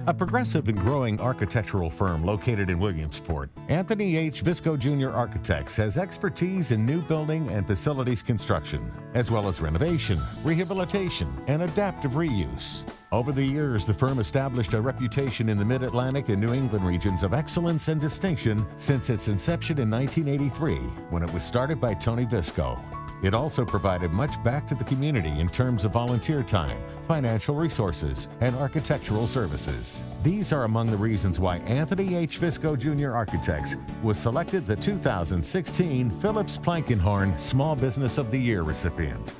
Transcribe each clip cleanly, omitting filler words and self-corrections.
A progressive and growing architectural firm located in Williamsport, Anthony H. Visco Jr. Architects has expertise in new building and facilities construction, as well as renovation, rehabilitation, and adaptive reuse. Over the years, the firm established a reputation in the Mid-Atlantic and New England regions of excellence and distinction since its inception in 1983, when it was started by Tony Visco. It also provided much back to the community in terms of volunteer time, financial resources, and architectural services. These are among the reasons why Anthony H. Visco Jr. Architects was selected the 2016 Phillips Plankenhorn Small Business of the Year recipient.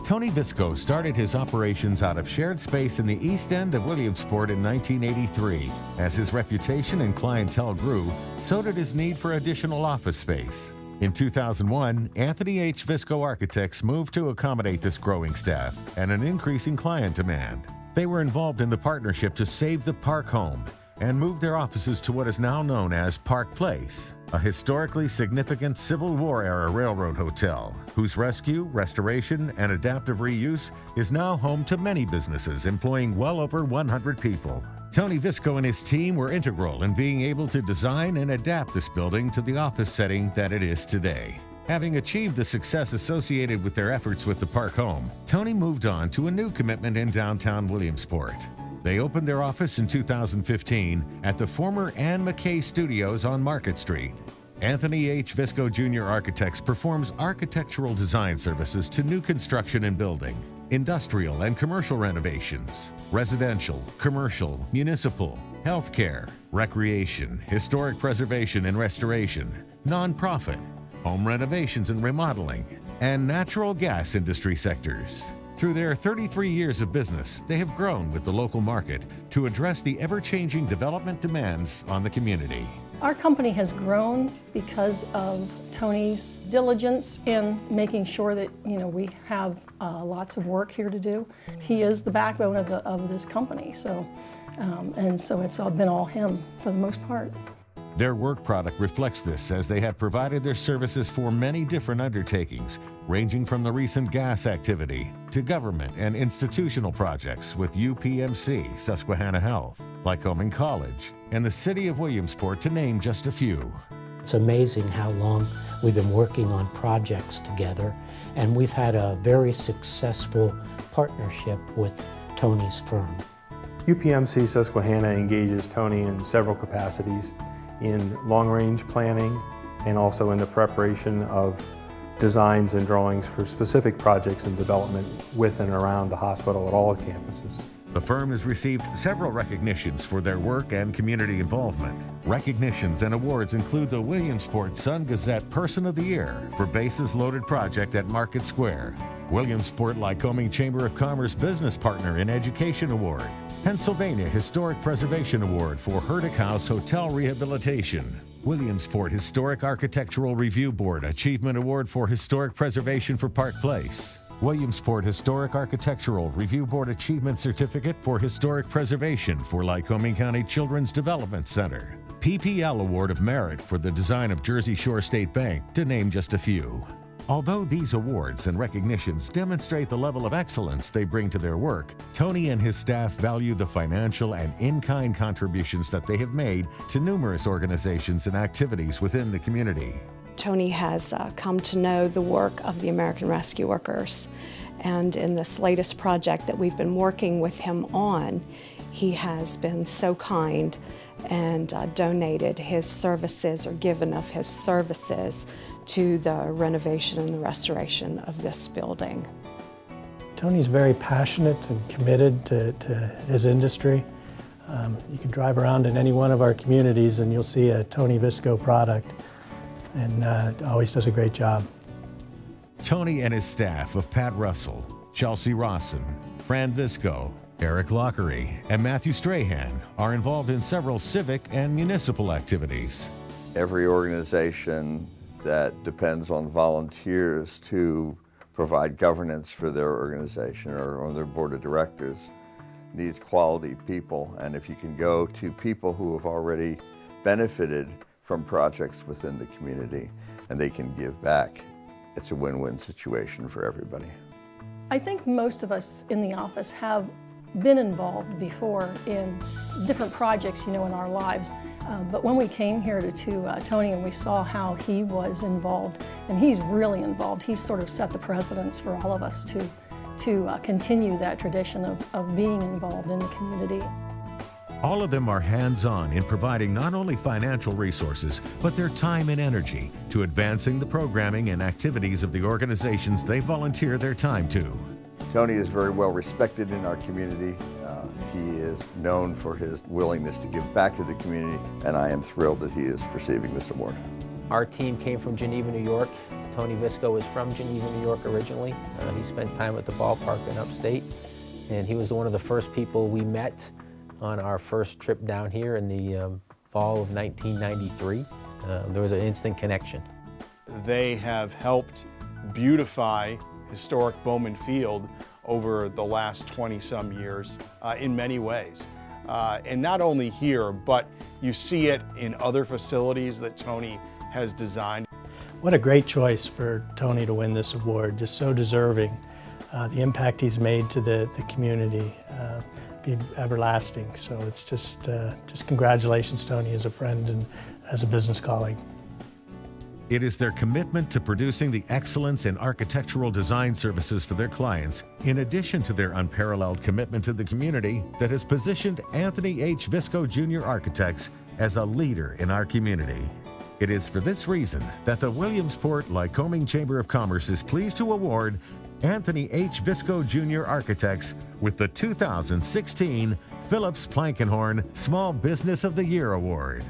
Tony Visco started his operations out of shared space in the east end of Williamsport in 1983. As his reputation and clientele grew, so did his need for additional office space. In 2001, Anthony H. Visco Architects moved to accommodate this growing staff and an increasing client demand. They were involved in the partnership to save the Park home and moved their offices to what is now known as Park Place, a historically significant Civil War-era railroad hotel, whose rescue, restoration, and adaptive reuse is now home to many businesses employing well over 100 people. Tony Visco and his team were integral in being able to design and adapt this building to the office setting that it is today. Having achieved the success associated with their efforts with the Park home, Tony moved on to a new commitment in downtown Williamsport. They opened their office in 2015 at the former Ann McKay Studios on Market Street. Anthony H. Visco Jr. Architects performs architectural design services to new construction and building, industrial and commercial renovations, residential, commercial, municipal, healthcare, recreation, historic preservation and restoration, nonprofit, home renovations and remodeling, and natural gas industry sectors. Through their 33 years of business, they have grown with the local market to address the ever-changing development demands on the community. Our company has grown because of Tony's diligence in making sure that we have lots of work here to do. He is the backbone of this company, and so it's been all him for the most part. Their work product reflects this, as they have provided their services for many different undertakings, ranging from the recent gas activity to government and institutional projects with UPMC, Susquehanna Health, Lycoming College, and the City of Williamsport, to name just a few. It's amazing how long we've been working on projects together, and we've had a very successful partnership with Tony's firm. UPMC Susquehanna engages Tony in several capacities, in long-range planning and also in the preparation of designs and drawings for specific projects and development with and around the hospital at all campuses. The firm has received several recognitions for their work and community involvement. Recognitions and awards include the Williamsport Sun-Gazette Person of the Year for Bases Loaded Project at Market Square, Williamsport Lycoming Chamber of Commerce Business Partner in Education Award, Pennsylvania Historic Preservation Award for Herdick House Hotel Rehabilitation, Williamsport Historic Architectural Review Board Achievement Award for Historic Preservation for Park Place, Williamsport Historic Architectural Review Board Achievement Certificate for Historic Preservation for Lycoming County Children's Development Center, PPL Award of Merit for the design of Jersey Shore State Bank, to name just a few. Although these awards and recognitions demonstrate the level of excellence they bring to their work, Tony and his staff value the financial and in-kind contributions that they have made to numerous organizations and activities within the community. Tony has come to know the work of the American Rescue Workers, and in this latest project that we've been working with him on, he has been so kind and donated his services, or given of his services, to the renovation and the restoration of this building. Tony's very passionate and committed to his industry. You can drive around in any one of our communities and you'll see a Tony Visco product, and always does a great job. Tony and his staff of Pat Russell, Chelsea Rawson, Fran Visco, Eric Lockery, and Matthew Strahan are involved in several civic and municipal activities. Every organization that depends on volunteers to provide governance for their organization or on their board of directors needs quality people. And if you can go to people who have already benefited from projects within the community and they can give back, it's a win-win situation for everybody. I think most of us in the office have been involved before in different projects, in our lives. But when we came here to Tony and we saw how he was involved, and he's really involved, he's sort of set the precedence for all of us to continue that tradition of being involved in the community. All of them are hands-on in providing not only financial resources, but their time and energy to advancing the programming and activities of the organizations they volunteer their time to. Tony is very well respected in our community. He is known for his willingness to give back to the community, and I am thrilled that he is receiving this award. Our team came from Geneva, New York. Tony Visco is from Geneva, New York originally. He spent time at the ballpark in upstate, and he was one of the first people we met on our first trip down here in the fall of 1993. There was an instant connection. They have helped beautify historic Bowman Field over the last 20-some years in many ways. And not only here, but you see it in other facilities that Tony has designed. What a great choice for Tony to win this award, just so deserving. The impact he's made to the community be everlasting. So it's just congratulations, Tony, as a friend and as a business colleague. It is their commitment to producing the excellence in architectural design services for their clients, in addition to their unparalleled commitment to the community, that has positioned Anthony H. Visco Jr. Architects as a leader in our community. It is for this reason that the Williamsport Lycoming Chamber of Commerce is pleased to award Anthony H. Visco Jr. Architects with the 2016 Phillips Plankenhorn Small Business of the Year Award.